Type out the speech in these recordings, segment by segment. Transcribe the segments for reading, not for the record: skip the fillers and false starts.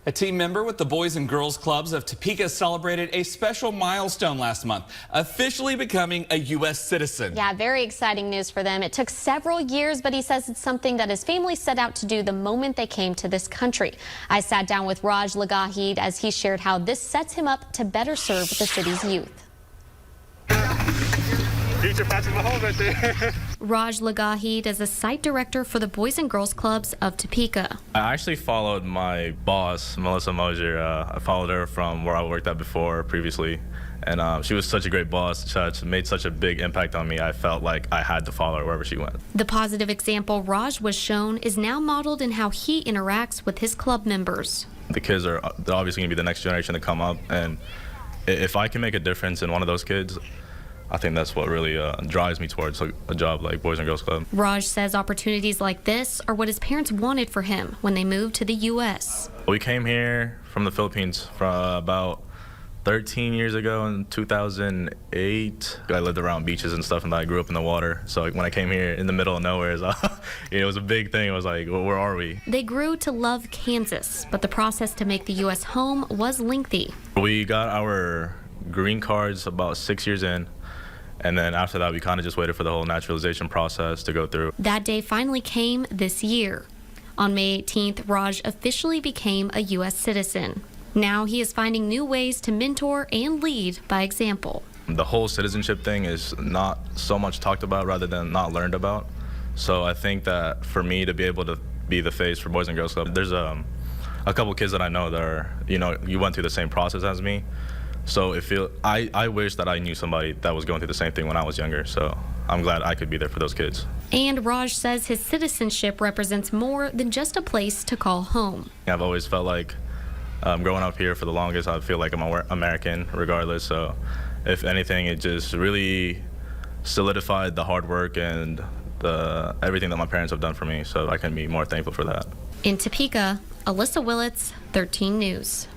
A team member with the Boys and Girls Clubs of Topeka celebrated a special milestone last month, officially becoming a U.S. citizen. Yeah, very exciting news for them. It took several years, but he says it's something that his family set out to do the moment they came to this country. I sat down with Raj Lagahid as he shared how this sets him up to better serve the city's youth. Future Patrick Mahomes right there. Raj Lagahid is a site director for the Boys and Girls Clubs of Topeka. I actually followed my boss, Melissa Mosier. I followed her from where I worked at before, previously. And she was such a great boss, made such a big impact on me. I felt like I had to follow her wherever she went. The positive example Raj was shown is now modeled in how he interacts with his club members. The kids they're obviously going to be the next generation to come up. And if I can make a difference in one of those kids, I think that's what really drives me towards a job like Boys and Girls Club. Raj says opportunities like this are what his parents wanted for him when they moved to the U.S. We came here from the Philippines about 13 years ago in 2008. I lived around beaches and stuff, and I grew up in the water. So when I came here in the middle of nowhere, it was a big thing. It was like, well, where are we? They grew to love Kansas, but the process to make the U.S. home was lengthy. We got our green cards about 6 years in. And then after that, we kind of just waited for the whole naturalization process to go through. That day finally came this year. On May 18th, Raj officially became a U.S. citizen. Now he is finding new ways to mentor and lead by example. The whole citizenship thing is not so much talked about rather than not learned about. So I think that for me to be able to be the face for Boys and Girls Club, there's a couple kids that I know that are, you went through the same process as me. So I wish that I knew somebody that was going through the same thing when I was younger. So I'm glad I could be there for those kids. And Raj says his citizenship represents more than just a place to call home. I've always felt like growing up here for the longest, I feel like I'm American regardless. So if anything, it just really solidified the hard work and everything that my parents have done for me. So I can be more thankful for that. In Topeka, Alyssa Willits, 13 News.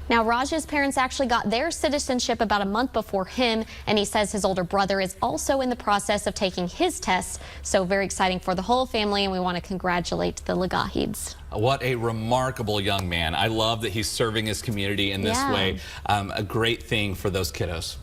Now, Raj's parents actually got their citizenship about a month before him, and he says his older brother is also in the process of taking his tests. So very exciting for the whole family, and we want to congratulate the Lagahids. What a remarkable young man. I love that he's serving his community in this way. A great thing for those kiddos.